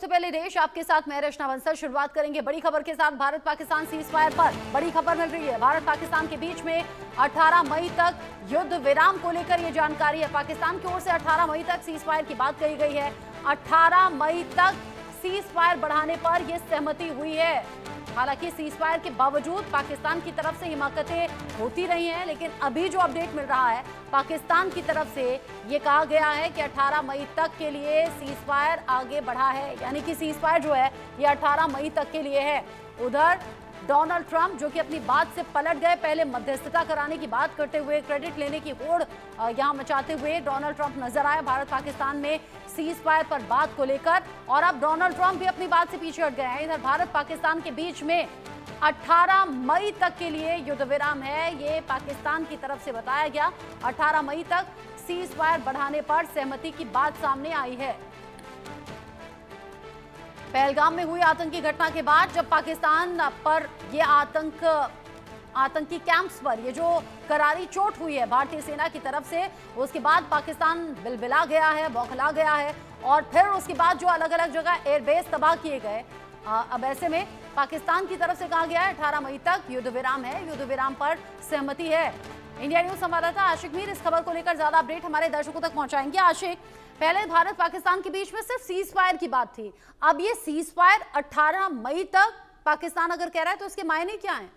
सबसे पहले देश आपके साथ मैं रचना बंसल शुरुआत करेंगे बड़ी खबर के साथ। भारत पाकिस्तान सीज फायर पर बड़ी खबर मिल रही है। भारत पाकिस्तान के बीच में 18 मई तक युद्ध विराम को लेकर ये जानकारी है। पाकिस्तान की ओर से 18 मई तक सीज फायर की बात कही गई है। 18 मई तक सीज फायर बढ़ाने पर यह सहमति हुई है। हालांकि सीज फायर के बावजूद पाकिस्तान की तरफ से हिमाकतें होती रही हैं, लेकिन अभी जो अपडेट मिल रहा है पाकिस्तान की तरफ से ये कहा गया है कि 18 मई तक के लिए सीज फायर आगे बढ़ा है, यानी कि सीज फायर जो है ये 18 मई तक के लिए है। उधर डोनाल्ड ट्रंप जो कि अपनी बात से पलट गए, पहले मध्यस्थता कराने की बात करते हुए क्रेडिट लेने की होड़ यहां मचाते हुए डोनाल्ड ट्रंप नजर आए भारत पाकिस्तान में सीज फायर पर बात को लेकर, और अब डोनाल्ड ट्रंप भी अपनी बात से पीछे हट गए हैं। इधर भारत पाकिस्तान के बीच में 18 मई तक के लिए युद्ध विराम है, ये पाकिस्तान की तरफ से बताया गया। 18 मई तक सीज फायर बढ़ाने पर सहमति की बात सामने आई है। पहलगाम में हुई आतंकी घटना के बाद जब पाकिस्तान पर ये आतंकी कैंप्स पर ये जो करारी चोट हुई है भारतीय सेना की तरफ से, उसके बाद पाकिस्तान बिलबिला गया है, बौखला गया है, और फिर उसके बाद जो अलग अलग जगह एयरबेस तबाह किए गए। अब ऐसे में पाकिस्तान की तरफ से कहा गया है 18 मई तक युद्ध विराम है, युद्ध विराम पर सहमति है। इंडिया न्यूज संवाददाता आशिक मीर इस खबर को लेकर ज्यादा अपडेट हमारे दर्शकों तक पहुंचाएंगे। आशिक, पहले भारत पाकिस्तान के बीच में सिर्फ सीज फायर की बात थी, अब ये सीज फायर 18 मई तक पाकिस्तान अगर कह रहा है तो इसके मायने क्या हैं?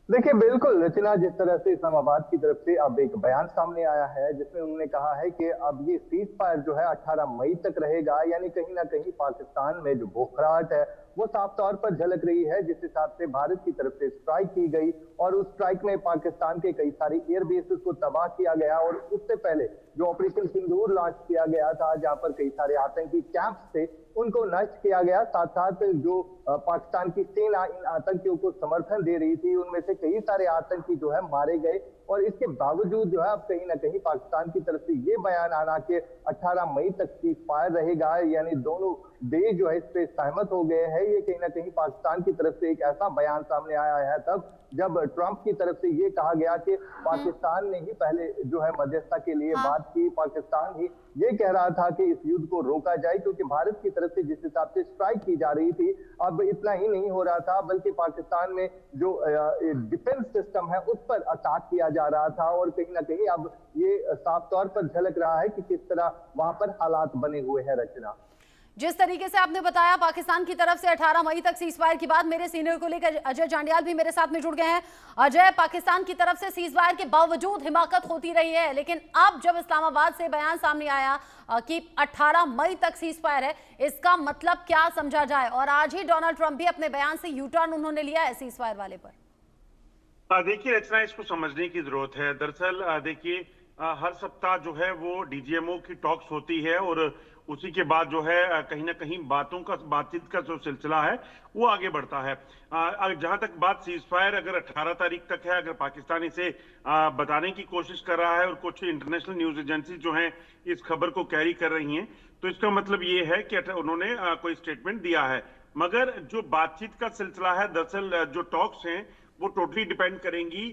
देखिए, बिल्कुल रचना, जिस तरह से इस्लामाबाद की तरफ से अब एक बयान सामने आया है जिसमें उन्होंने कहा है कि अब ये सीज फायर जो है 18 मई तक रहेगा, यानी कहीं ना कहीं पाकिस्तान में जो बौखलाहट है वो साफ तौर पर झलक रही है। जिस हिसाब से भारत की तरफ से स्ट्राइक की गई और उस स्ट्राइक में पाकिस्तान के कई सारे एयरबेसेस को तबाह किया गया, और उससे पहले जो ऑपरेशन सिंदूर लॉन्च किया गया था जहां पर कई सारे आतंकी कैंप्स थे उनको नष्ट किया गया। साथ साथ जो पाकिस्तान की सेना इन आतंकियों को समर्थन दे रही थी उनमें से कई सारे आतंकी जो है मारे गए, और इसके बावजूद जो है अब कहीं ना कहीं पाकिस्तान की तरफ से ये बयान आना कि 18 मई तक सीज फायर रहेगा, यानी दोनों देश जो है इस पे सहमत हो गए हैं। ये कहीं ना कहीं पाकिस्तान की तरफ से एक ऐसा बयान सामने आया है तब जब ट्रंप की तरफ से ये कहा गया कि पाकिस्तान ने ही पहले जो है मध्यस्थता के लिए बात की, पाकिस्तान ही ये कह रहा था कि इस युद्ध को रोका जाए, क्योंकि भारत की तरफ से जिस हिसाब से स्ट्राइक की जा रही थी अब इतना ही नहीं हो रहा था, बल्कि पाकिस्तान में जो डिफेंस सिस्टम है उस पर अटैक किया जा रहा था, और कहीं ना कहीं अब ये साफ तौर पर झलक रहा है कि किस तरह वहां पर हालात बने हुए हैं। रचना, जिस तरीके से आपने बताया पाकिस्तान की तरफ से 18 मई तक सीज फायर की बात, मेरे सीनियर को लेकर अजय जांडियाल भी मेरे साथ में जुड़ गए हैं। अजय, पाकिस्तान की तरफ से सीज फायर के बावजूद हिमाकत होती रही है, लेकिन अब जब इस्लामाबाद से बयान सामने आया कि 18 मई तक सीज फायर है, इसका मतलब क्या समझा जाए? और आज ही डोनाल्ड ट्रंप भी अपने बयान से यू टर्न उन्होंने लिया है सीज फायर वाले पर। देखिए रचना, इसको समझने की जरूरत है। दरअसल देखिए, हर सप्ताह जो है वो डीजीएमओ की टॉक्स होती है, और उसी के बाद जो है कहीं ना कहीं बातचीत का जो सिलसिला है वो आगे बढ़ता है। जहां तक बात सीज फायर अगर 18 तारीख तक है, अगर पाकिस्तान इसे बताने की कोशिश कर रहा है और कुछ इंटरनेशनल न्यूज एजेंसी जो हैं इस खबर को कैरी कर रही हैं, तो इसका मतलब ये है कि उन्होंने कोई स्टेटमेंट दिया है। मगर जो बातचीत का सिलसिला है, दरअसल जो टॉक्स हैं वो टोटली डिपेंड करेंगी,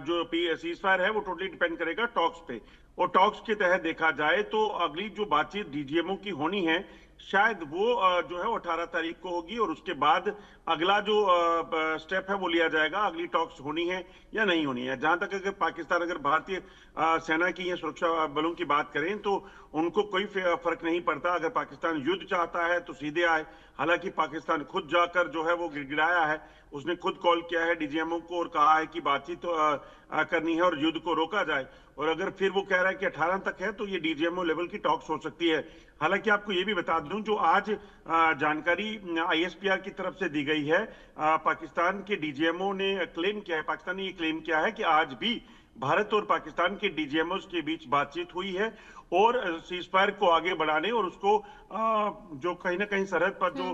जो सीज फायर है वो टोटली डिपेंड करेगा टॉक्स पे, और टॉक्स के तहत देखा जाए तो अगली जो बातचीत डीजीएमओ की होनी है शायद वो जो है 18 तारीख को होगी, और उसके बाद अगला जो स्टेप है वो लिया जाएगा, अगली टॉक्स होनी है या नहीं होनी है। जहां तक अगर पाकिस्तान, अगर भारतीय सेना की या सुरक्षा बलों की बात करें तो उनको कोई फर्क नहीं पड़ता। अगर पाकिस्तान युद्ध चाहता है तो सीधे आए, हालांकि पाकिस्तान खुद जाकर जो है वो गिड़गिड़ाया है, उसने खुद कॉल किया है डीजीएमओ को और कहा है कि बातचीत करनी है और युद्ध को रोका जाए, और अगर फिर वो कह रहा है कि 18 तक है तो ये डीजीएमओ लेवल की टॉक्स हो सकती है। हालांकि आपको ये भी बता दूं, जो आज जानकारी आईएसपीआर की तरफ से दी गई है, पाकिस्तान के डीजीएमओ ने क्लेम किया है, पाकिस्तान ने ये क्लेम किया है कि आज भी भारत और पाकिस्तान के डीजीएमओ के बीच बातचीत हुई है, और सीज फायर को आगे बढ़ाने और उसको जो कहीं ना कहीं सरहद पर जो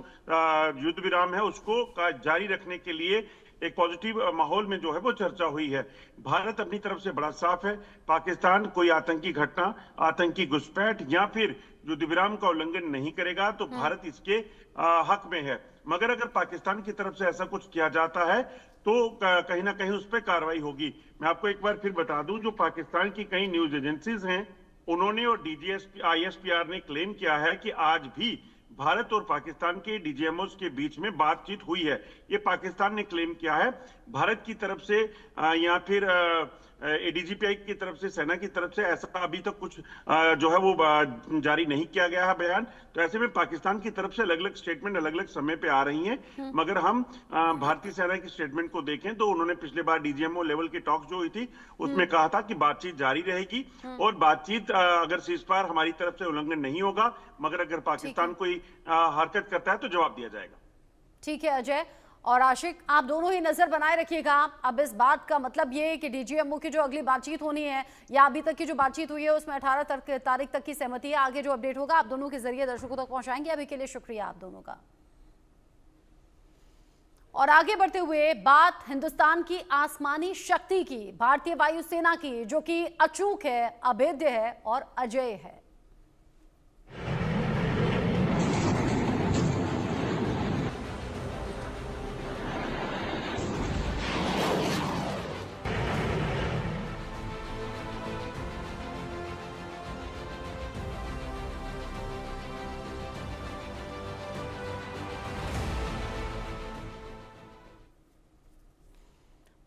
युद्ध विराम है उसको जारी रखने के लिए एक पॉजिटिव माहौल में जो है वो चर्चा हुई है। भारत अपनी तरफ से बड़ा साफ है, पाकिस्तान कोई आतंकी घटना, आतंकी घुसपैठ या फिर युद्ध विराम का उल्लंघन नहीं करेगा, तो भारत इसके हक में है। मगर अगर पाकिस्तान की तरफ से ऐसा कुछ किया जाता है तो कहीं ना कहीं उस पर कार्रवाई होगी। मैं आपको एक बार फिर बता दूं, जो पाकिस्तान की कई न्यूज एजेंसीज हैं उन्होंने और आईएसपीआर ने क्लेम किया है कि आज भी भारत और पाकिस्तान के डीजीएमओस के बीच में बातचीत हुई है। ये पाकिस्तान ने क्लेम किया है। भारत की तरफ से या फिर एडीजीपी की तरफ से, सेना की तरफ से ऐसा अभी तक कुछ जो है वो जारी नहीं किया गया है बयान। तो ऐसे में पाकिस्तान की तरफ से अलग अलग स्टेटमेंट अलग अलग समय पे आ रही हैं। मगर हम भारतीय सेना की स्टेटमेंट को देखें तो उन्होंने पिछले बार डीजीएमओ लेवल की टॉक जो हुई थी उसमें कहा था कि बातचीत जारी रहेगी और बातचीत अगर सीजफायर हमारी तरफ से उल्लंघन नहीं होगा, मगर अगर पाकिस्तान कोई हरकत करता है तो जवाब दिया जाएगा। ठीक है अजय और आशिक, आप दोनों ही नजर बनाए रखिएगा। अब इस बात का मतलब ये है कि डीजीएमओ की जो अगली बातचीत होनी है या अभी तक की जो बातचीत हुई है उसमें 18 तारीख तक की सहमति है। आगे जो अपडेट होगा आप दोनों के जरिए दर्शकों तक पहुंचाएंगे। अभी के लिए शुक्रिया आप दोनों का। और आगे बढ़ते हुए बात हिंदुस्तान की आसमानी शक्ति की, भारतीय वायुसेना की, जो कि अचूक है, अभेद्य है और अजेय है।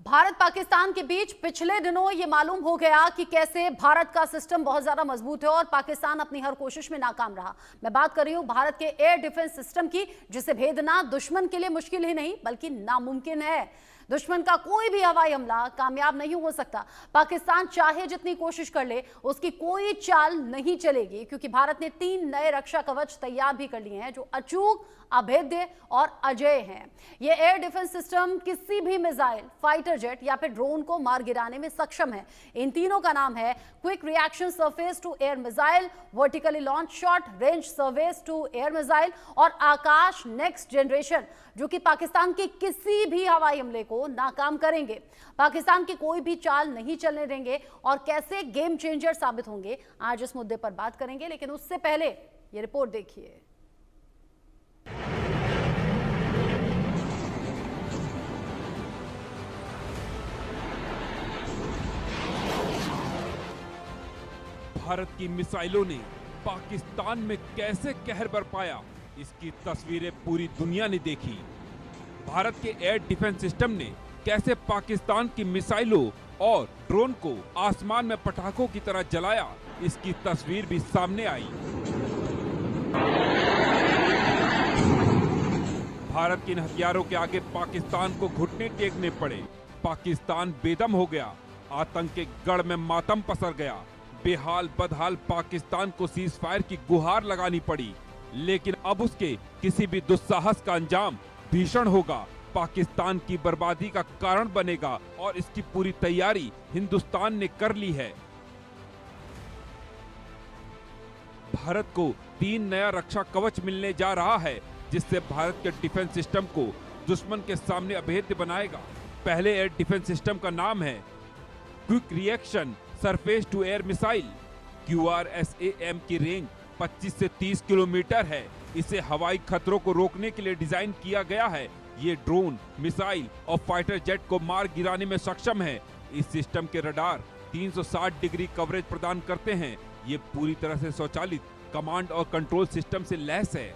भारत पाकिस्तान के बीच पिछले दिनों यह मालूम हो गया कि कैसे भारत का सिस्टम बहुत ज्यादा मजबूत है और पाकिस्तान अपनी हर कोशिश में नाकाम रहा। मैं बात कर रही हूं भारत के एयर डिफेंस सिस्टम की, जिसे भेदना दुश्मन के लिए मुश्किल ही नहीं बल्कि नामुमकिन है। दुश्मन का कोई भी हवाई हमला कामयाब नहीं हो सकता। पाकिस्तान चाहे जितनी कोशिश कर ले उसकी कोई चाल नहीं चलेगी, क्योंकि भारत ने 3 नए रक्षा कवच तैयार भी कर लिए हैं जो अचूक, अभेद्य और अजेय हैं। ये एयर डिफेंस सिस्टम किसी भी मिसाइल, फाइटर जेट या फिर ड्रोन को मार गिराने में सक्षम है। इन तीनों का नाम है quick reaction surface to air missile, vertically launch short range surface to air missile और आकाश नेक्स्ट जनरेशन, जो कि पाकिस्तान के किसी भी हवाई हमले को नाकाम करेंगे। पाकिस्तान की कोई भी चाल नहीं चलने देंगे और कैसे गेम चेंजर साबित होंगे, आज इस मुद्दे पर बात करेंगे। लेकिन उससे पहले ये रिपोर्ट देखिए। भारत की मिसाइलों ने पाकिस्तान में कैसे कहर बरपाया, इसकी तस्वीरें पूरी दुनिया ने देखी। भारत के एयर डिफेंस सिस्टम ने कैसे पाकिस्तान की मिसाइलों और ड्रोन को आसमान में पटाखों की तरह जलाया, इसकी तस्वीर भी सामने आई। भारत के इन हथियारों के आगे पाकिस्तान को घुटने टेकने पड़े। पाकिस्तान बेदम हो गया, आतंक के गढ़ में मातम पसर गया। बेहाल बदहाल पाकिस्तान को सीज फायर की गुहार लगानी पड़ी, लेकिन अब उसके किसी भी दुस्साहस का अंजाम भीषण होगा, पाकिस्तान की बर्बादी का कारण बनेगा और इसकी पूरी तैयारी हिंदुस्तान ने कर ली है। भारत को 3 नया रक्षा कवच मिलने जा रहा है, जिससे भारत के डिफेंस सिस्टम को दुश्मन के सामने अभेद्य बनाएगा। पहले एयर डिफेंस सिस्टम का नाम है quick reaction surface to air missile. QRSAM की रेंज 25 से 30 किलोमीटर है। इसे हवाई खतरों को रोकने के लिए डिजाइन किया गया है। ये ड्रोन, मिसाइल और फाइटर जेट को मार गिराने में सक्षम है। इस सिस्टम के रडार 360 डिग्री कवरेज प्रदान करते हैं। ये पूरी तरह से स्वचालित कमांड और कंट्रोल सिस्टम से लैस है।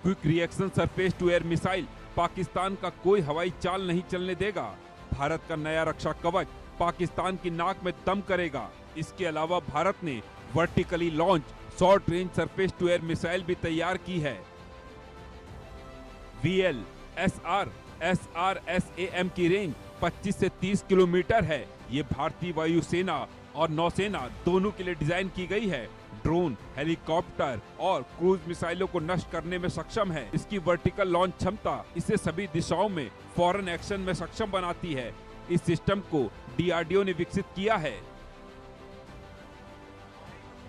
Quick reaction surface to air missile Pakistan का कोई हवाई चाल नहीं चलने देगा। भारत का नया रक्षा कवच पाकिस्तान की नाक में दम करेगा। इसके अलावा भारत ने vertically launch short range surface to air missile भी तैयार की है। VLSR-SRSAM की रेंज 25 से 30 किलोमीटर है। ये भारतीय वायुसेना और नौसेना दोनों के लिए डिजाइन की गई है। ड्रोन, हेलीकॉप्टर और क्रूज मिसाइलों को नष्ट करने में सक्षम है। इसकी वर्टिकल लॉन्च क्षमता इसे सभी दिशाओं में फौरन एक्शन में सक्षम बनाती है। इस सिस्टम को DRDO ने विकसित किया है।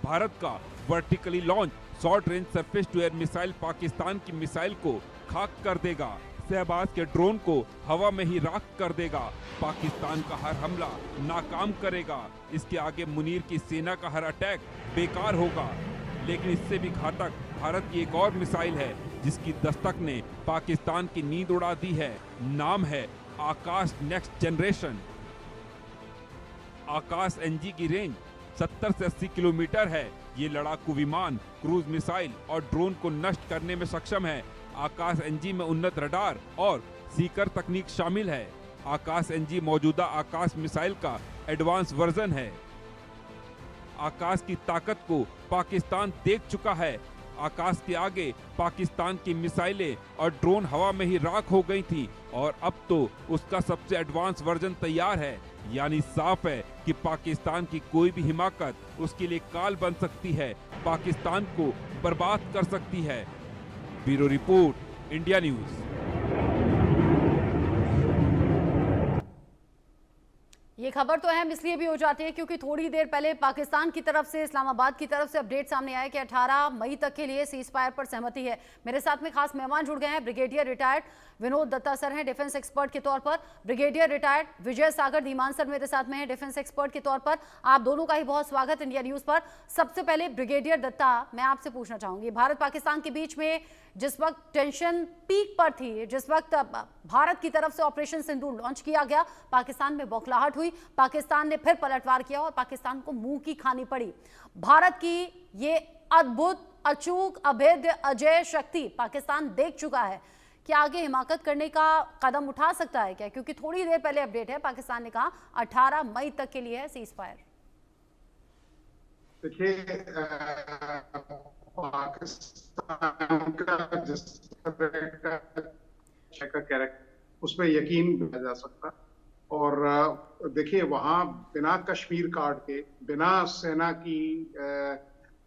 भारत का vertically launch short range surface to air missile Pakistan की मिसाइल को खाक कर देगा। शहबाज के ड्रोन को हवा में ही राख कर देगा। पाकिस्तान का हर हमला नाकाम करेगा। इसके आगे मुनीर की सेना का हर अटैक बेकार होगा। लेकिन इससे भी घातक भारत की एक और मिसाइल है, जिसकी दस्तक ने पाकिस्तान की नींद उड़ा दी है। नाम है आकाश नेक्स्ट जनरेशन। आकाश NG की रेंज 70 से 80 किलोमीटर है। ये लड़ाकू विमान क्रूज मिसाइल और ड्रोन को नष्ट करने में सक्षम है। आकाश एनजी में उन्नत रडार और सीकर तकनीक शामिल है। आकाश एनजी मौजूदा आकाश मिसाइल का एडवांस वर्जन है। आकाश की ताकत को पाकिस्तान देख चुका है। आकाश के आगे पाकिस्तान की मिसाइलें और ड्रोन हवा में ही राख हो गई थी और अब तो उसका सबसे एडवांस वर्जन तैयार है। यानी साफ है कि पाकिस्तान की कोई भी हिमाकत उसके लिए काल बन सकती है, पाकिस्तान को बर्बाद कर सकती है। Bureau report, India news. ये खबर तो अहम इसलिए भी हो जाती है क्योंकि थोड़ी देर पहले पाकिस्तान की तरफ से, इस्लामाबाद की तरफ से अपडेट सामने आया कि 18 मई तक के लिए सीज फायर पर सहमति है। मेरे साथ में खास मेहमान जुड़ गए हैं। Brigadier retired Vinod Dutta sir हैं डिफेंस एक्सपर्ट के तौर पर। Brigadier retired Vijay Sagar Dhiman sir मेरे साथ में हैं डिफेंस एक्सपर्ट के तौर पर। आप दोनों का ही बहुत स्वागत इंडिया न्यूज पर। सबसे पहले ब्रिगेडियर दत्ता, मैं आपसे पूछना चाहूंगी, भारत पाकिस्तान के बीच में जिस वक्त टेंशन पीक पर थी, जिस वक्त भारत की तरफ से ऑपरेशन सिंदूर लॉन्च किया गया, पाकिस्तान में बौखलाहट हुई, पाकिस्तान ने फिर पलटवार किया और पाकिस्तान को मुंह की खानी पड़ी। भारत की ये अद्भुत, अचूक, अभेद्य, अजय शक्ति पाकिस्तान देख चुका है। क्या आगे हिमाकत करने का कदम उठा सकता है क्या? क्योंकि थोड़ी देर पहले अपडेट है, पाकिस्तान ने कहा 18 मई तक के लिए है सीज फायर। देखिए, पाकिस्तान का जिस तरह का कैरेक्टर, उस पर यकीन किया जा सकता। और देखिए, वहां बिना कश्मीर कार्ड के, बिना सेना की,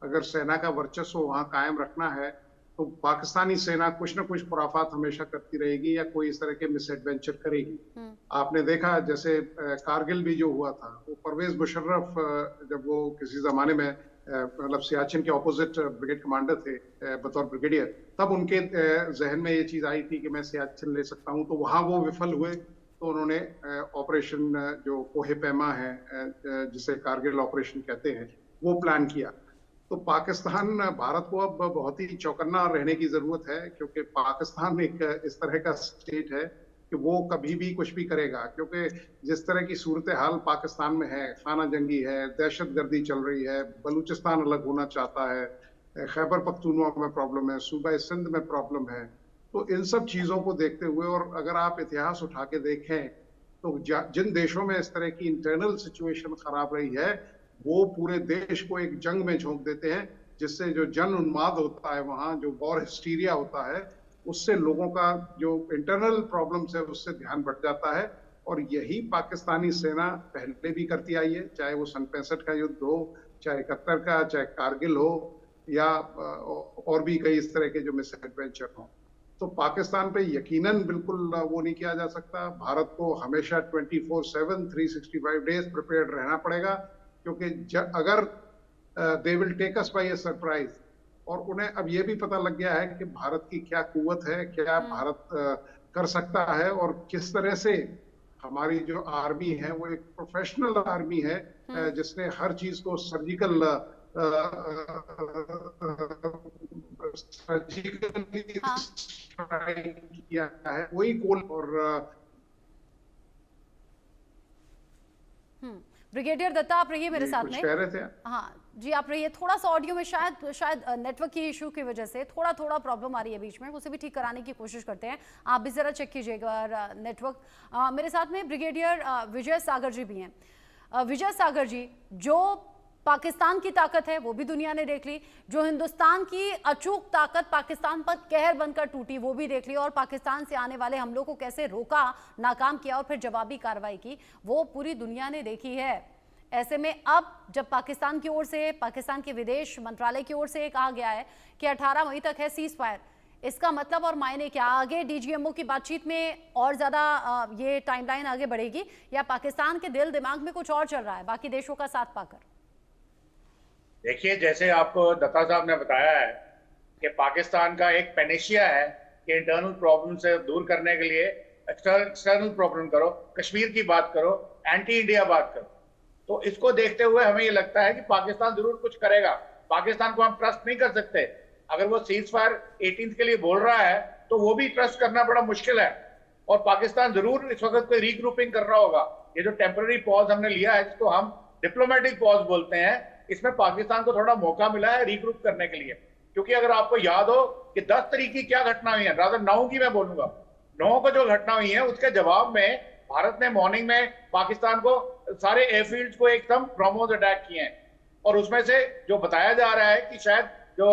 अगर सेना का वर्चस्व वहां कायम रखना है तो पाकिस्तानी सेना कुछ न कुछ खुराफात हमेशा करती रहेगी या कोई इस तरह के मिस एडवेंचर करेगी। आपने देखा जैसे कारगिल भी जो हुआ था, वो परवेज मुशर्रफ जब वो किसी जमाने में मतलब सियाचिन के ऑपोजिट ब्रिगेड कमांडर थे बतौर ब्रिगेडियर, तब उनके जहन में ये चीज आई थी कि मैं सियाचिन ले सकता हूं, तो वहां वो विफल हुए। तो उन्होंने ऑपरेशन जो कोहे पैमा है, जिसे कारगिल ऑपरेशन कहते हैं, वो प्लान किया। तो पाकिस्तान, भारत को अब बहुत ही चौकन्ना रहने की जरूरत है, क्योंकि पाकिस्तान एक इस तरह का स्टेट है कि वो कभी भी कुछ भी करेगा। क्योंकि जिस तरह की सूरत हाल पाकिस्तान में है, खाना जंगी है, दहशतगर्दी चल रही है, बलूचिस्तान अलग होना चाहता है, खैबर पख्तूनवा में प्रॉब्लम है, सूबा सिंध में प्रॉब्लम है। तो इन सब चीजों को देखते हुए, और अगर आप इतिहास उठा के देखें तो जिन देशों में इस तरह की इंटरनल सिचुएशन खराब रही है, वो पूरे देश को एक जंग में झोंक देते हैं, जिससे जो जन उन्माद होता है, वहां जो वॉर हिस्टीरिया होता है, उससे लोगों का जो इंटरनल प्रॉब्लम्स है उससे ध्यान बढ़ जाता है। और यही पाकिस्तानी सेना पहले भी करती आई है, चाहे वो सन 65 का युद्ध हो, चाहे 71 का, चाहे कारगिल हो, या और भी कई इस तरह के जो मिस एडवेंचर हो। तो पाकिस्तान पे यकीनन बिल्कुल वो नहीं किया जा सकता। भारत को हमेशा 24/7 365 डेज प्रिपेयर्ड रहना पड़ेगा, क्योंकि अगर they will take us by a surprise, और उन्हें अब ये भी पता लग गया है कि भारत की क्या कुव्वत है, क्या भारत कर सकता है, और किस तरह से हमारी जो आर्मी है वो एक प्रोफेशनल आर्मी है, जिसने हर चीज को सर्जिकली किया है। वही गोल। और ब्रिगेडियर दत्ता, आप रहिए मेरे साथ में। कह रहे थे? हाँ जी, आप रहिए। थोड़ा सा ऑडियो में शायद नेटवर्क की इशू की वजह से थोड़ा प्रॉब्लम आ रही है बीच में, उसे भी ठीक कराने की कोशिश करते हैं। आप भी जरा चेक कीजिएगा नेटवर्क। मेरे साथ में ब्रिगेडियर विजय सागर जी भी हैं। विजय सागर जी, जो पाकिस्तान की ताकत है वो भी दुनिया ने देख ली, जो हिंदुस्तान की अचूक ताकत पाकिस्तान पर कहर बनकर टूटी वो भी देख ली, और पाकिस्तान से आने वाले हमलों को कैसे रोका, नाकाम किया और फिर जवाबी कार्रवाई की, वो पूरी दुनिया ने देखी है। ऐसे में अब जब पाकिस्तान की ओर से, पाकिस्तान के विदेश मंत्रालय की ओर से कहा गया है कि 18 मई तक है सीज फायर, इसका मतलब और मायने क्या? आगे डीजीएमओ की बातचीत में और ज्यादा ये टाइमलाइन आगे बढ़ेगी, या पाकिस्तान के दिल दिमाग में कुछ और चल रहा है बाकी देशों का साथ पाकर? देखिए, जैसे आपको दत्ता साहब ने बताया है कि पाकिस्तान का एक पेनेशिया है कि इंटरनल प्रॉब्लम से दूर करने के लिए एक्सटर्नल प्रॉब्लम करो, कश्मीर की बात करो, एंटी इंडिया बात करो। तो इसको देखते हुए हमें ये लगता है कि पाकिस्तान जरूर कुछ करेगा। पाकिस्तान को हम ट्रस्ट नहीं कर सकते। अगर वो सीज फायर 18 के लिए बोल रहा है तो वो भी ट्रस्ट करना बड़ा मुश्किल है, और पाकिस्तान जरूर इस वक्त कोई रीग्रुपिंग कर रहा होगा। ये जो टेम्पररी पॉज हमने लिया है, जिसको हम डिप्लोमेटिक पॉज बोलते हैं, इसमें पाकिस्तान को थोड़ा मौका मिला है रीग्रुप करने के लिए। क्योंकि अगर आपको याद हो कि 10 तारीख की क्या घटना हुई है, रादर 9 की मैं बोलूंगा, 9 को जो घटना हुई है उसके जवाब में भारत ने मॉर्निंग में पाकिस्तान को सारे एयरफील्ड्स को एकदम ब्रह्मोस अटैक किए हैं। और उसमें से जो बताया जा रहा है कि शायद जो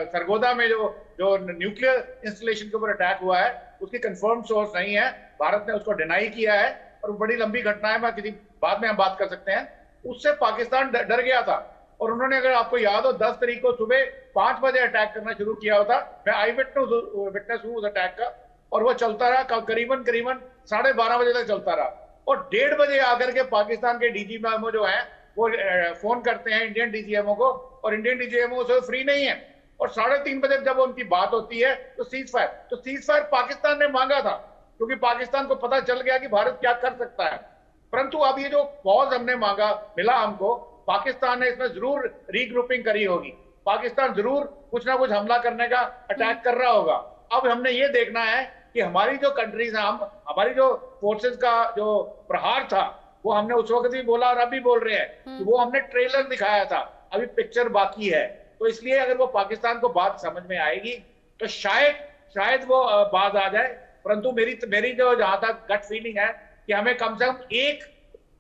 सरगोदा में जो न्यूक्लियर इंस्टॉलेशन के ऊपर अटैक हुआ है उसकी कंफर्म सोर्स नहीं है, भारत ने उसको डिनाई किया है और बड़ी लंबी घटना है, मैं किसी बाद में हम बात कर सकते हैं। उससे पाकिस्तान डर गया था और उन्होंने, अगर आपको याद हो, 10 तारीख को सुबह 5 बजे अटैक करना शुरू किया होता। मैं आई विटनेस हूँ उस अटैक का, और वो चलता रहा करीबन 12:30 बजे तक चलता रहा। और 1:30 बजे आकर के पाकिस्तान के डीजीएमओ जो है वो फोन करते हैं इंडियन डीजीएमओ को, और इंडियन डीजीएमओ से फ्री नहीं है। और 3:30 बजे जब उनकी बात होती है तो सीज फायर पाकिस्तान ने मांगा था, क्योंकि पाकिस्तान को पता चल गया कि भारत क्या कर सकता है। परंतु अब ये जो पॉज हमने मांगा मिला हमको, पाकिस्तान ने इसमें जरूर रीग्रुपिंग करी होगी, पाकिस्तान जरूर कुछ ना कुछ हमला करने का अटैक कर रहा होगा। अब हमने ये देखना है कि हमारी जो कंट्रीज हैं, हमारी जो फोर्सेस का जो प्रहार था वो हमने उस वक्त भी बोला और अभी बोल रहे हैं कि वो हमने ट्रेलर दिखाया था, अभी पिक्चर बाकी है। तो इसलिए अगर वो पाकिस्तान को बात समझ में आएगी तो शायद वो बात आ जाए। परंतु मेरी जो जहां तक गट फीलिंग है कि हमें कम से कम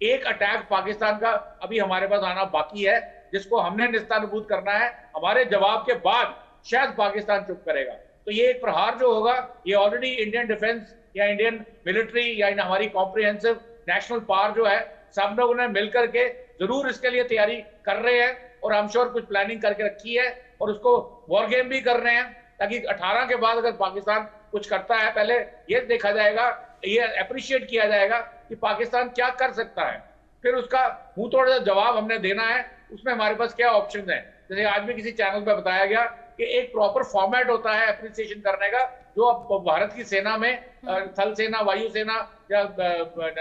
एक अटैक पाकिस्तान का अभी हमारे पास आना बाकी है, जिसको हमने निस्तारभूत करना है। हमारे जवाब के बाद शायद पाकिस्तान चुप करेगा। तो ये एक प्रहार जो होगा, ये ऑलरेडी इंडियन डिफेंस या इंडियन मिलिट्री या हमारी कॉम्प्रिहेंसिव नेशनल पावर जो है, सब लोगों ने मिलकर के जरूर इसके लिए तैयारी कर रहे हैं और आई एम श्योर कुछ प्लानिंग करके रखी है और उसको वॉर गेम भी कर रहे हैं, ताकि 18 के बाद अगर पाकिस्तान कुछ करता है, पहले ये देखा जाएगा, ये अप्रिशिएट किया जाएगा कि पाकिस्तान क्या कर सकता है, फिर उसका मुंह तोड़ जवाब हमने देना है। उसमें हमारे पास क्या ऑप्शन है, जैसे आज भी किसी चैनल पर बताया गया कि एक प्रॉपर फॉर्मेट होता है अप्रिसिएशन करने का, जो अब भारत की सेना में, थल सेना, वायुसेना या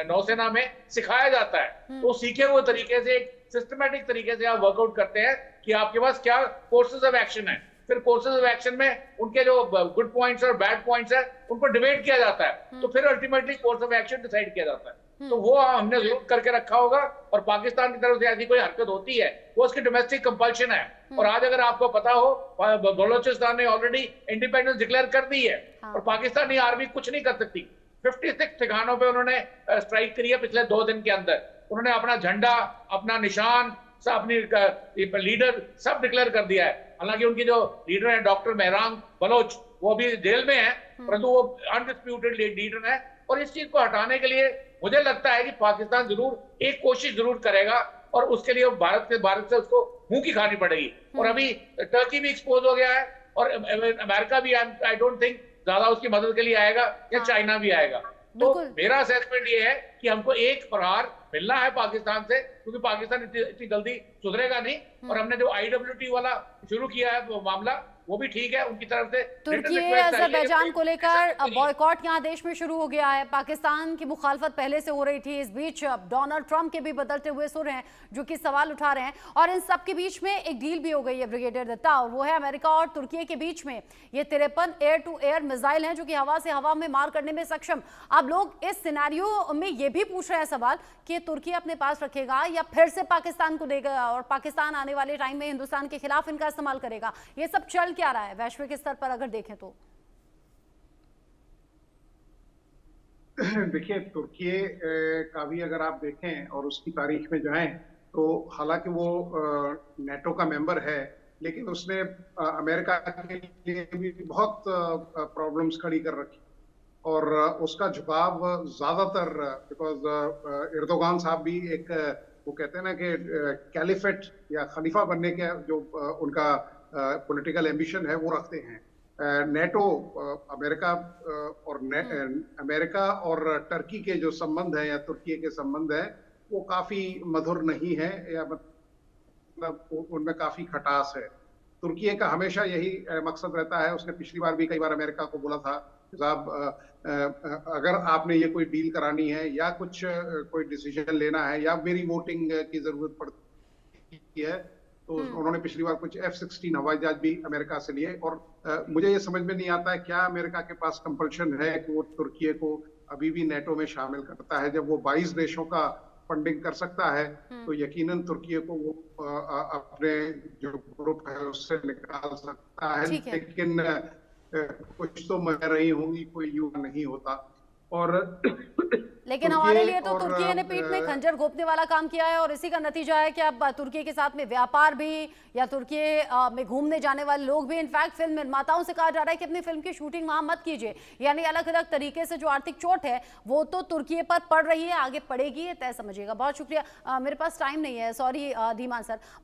नौसेना में सिखाया जाता है। तो सीखे हुए तरीके से, एक सिस्टमेटिक तरीके से आप वर्कआउट करते हैं कि आपके पास क्या कोर्सेज ऑफ एक्शन है। फिर कोर्सेज ऑफ एक्शन में उनके जो गुड पॉइंट्स और बैड पॉइंट्स है उनको डिबेट किया जाता है, तो फिर ultimately course of action decide किया जाता है। तो वो हमने जरूर करके रखा होगा, और पाकिस्तान की तरफ से ऐसी कोई हरकत होती है वो उसकी डोमेस्टिक कंपल्शन है। और आज अगर आपको पता हो, बलोचिस्तान ने ऑलरेडी इंडिपेंडेंस डिक्लेयर कर दी है और पाकिस्तानी आर्मी कुछ नहीं कर सकती। 56 ठिकानों पे उन्होंने स्ट्राइक करी है पिछले 2 दिन के अंदर। उन्होंने अपना झंडा, अपना निशान, अपनी लीडर सब डिक्लेयर कर दिया है। हालांकि उनकी जो लीडर है डॉक्टर मेहराम बलोच, वो अभी जेल में है, परंतु वो अनडिस्प्यूटेड लीडर है। और इस चीज को हटाने के लिए मुझे लगता है कि पाकिस्तान जरूर एक कोशिश जरूर करेगा, और उसके लिए भारत से उसको मुंह की खानी पड़ेगी। और अभी टर्की भी एक्सपोज हो गया है, और अमेरिका भी आई डोंट थिंक ज्यादा उसकी मदद के लिए आएगा, या चाइना भी आएगा। तो मेरा असेसमेंट ये है कि हमको एक प्रहार मिलना है पाकिस्तान से, क्योंकि पाकिस्तान इतनी जल्दी सुधरेगा नहीं। और हमने जो IWT वाला शुरू किया है वो मामला, वो भी ठीक है उनकी तरफ से। तुर्की अज़रबैजान को लेकर बॉयकॉट यहाँ देश में शुरू हो गया है। पाकिस्तान की मुखालफत पहले से हो रही थी। इस बीच डोनाल्ड ट्रंप के भी बदलते हुए सुर हैं जो कि सवाल उठा रहे हैं, और इन सब के बीच में एक डील भी हो गई है ब्रिगेडियर दत्ता, और वो है अमेरिका और तुर्की के बीच में ये 53 एयर टू एयर मिसाइल हैं जो कि हवा से हवा में मार करने में सक्षम। अब लोग इस सिनेरियो में ये भी पूछ रहे हैं सवाल कि तुर्की अपने पास रखेगा या फिर से पाकिस्तान को देगा, और पाकिस्तान आने वाले टाइम में हिंदुस्तान के खिलाफ इनका इस्तेमाल करेगा। ये सब चल क्या रहा है वैश्विक स्तर पर अगर देखें तो? देखिए, तुर्की का भी अगर आप देखें और उसकी तारीख में जाएं तो हालांकि वो नेटो का मेंबर है, लेकिन उसने अमेरिका के लिए भी बहुत प्रॉब्लम्स खड़ी कर रखी, और उसका झुकाव ज्यादातर बिकॉज एर्दोगान साहब भी एक, वो कहते हैं ना कि कैलिफेट या खलीफा बनने के जो उनका पॉलिटिकल एम्बिशन है वो रखते हैं। नेटो, अमेरिका और टर्की के जो संबंध है या तुर्की के संबंध है वो काफी मधुर नहीं है, या मतलब उनमें काफी खटास है। तुर्की का हमेशा यही मकसद रहता है। उसने पिछली बार भी कई बार अमेरिका को बोला था, साहब अगर आपने ये कोई डील करानी है या कुछ कोई डिसीजन लेना है या मेरी वोटिंग की जरूरत पड़ती है, तो उन्होंने पिछली बार कुछ F-16 हवाई जहाज भी अमेरिका से लिए। और मुझे ये समझ में नहीं आता है क्या अमेरिका के पास कंपल्शन है कि वो तुर्की को अभी भी नेटो में शामिल करता है, जब वो 22 देशों का फंडिंग कर सकता है तो यकीनन तुर्की को वो अपने जो ग्रुप है उससे निकाल सकता है। ठीक है। लेकिन कुछ तो मर रही होंगी, कोई युवा नहीं होता। और लेकिन हमारे लिए तो तुर्की ने पीठ में खंजर घोंपने वाला काम किया है और इसी का नतीजा है कि अब तुर्की के साथ में व्यापार भी या तुर्की में घूमने जाने वाले लोग भी, इनफैक्ट फिल्म निर्माताओं से कहा जा रहा है कि अपनी फिल्म की शूटिंग वहां मत कीजिए। यानी अलग अलग तरीके से जो आर्थिक चोट है वो तो तुर्की पर पड़ रही है, आगे पड़ेगी, ये तय समझिएगा। बहुत शुक्रिया। मेरे पास टाइम नहीं है, सॉरी धीमान सर।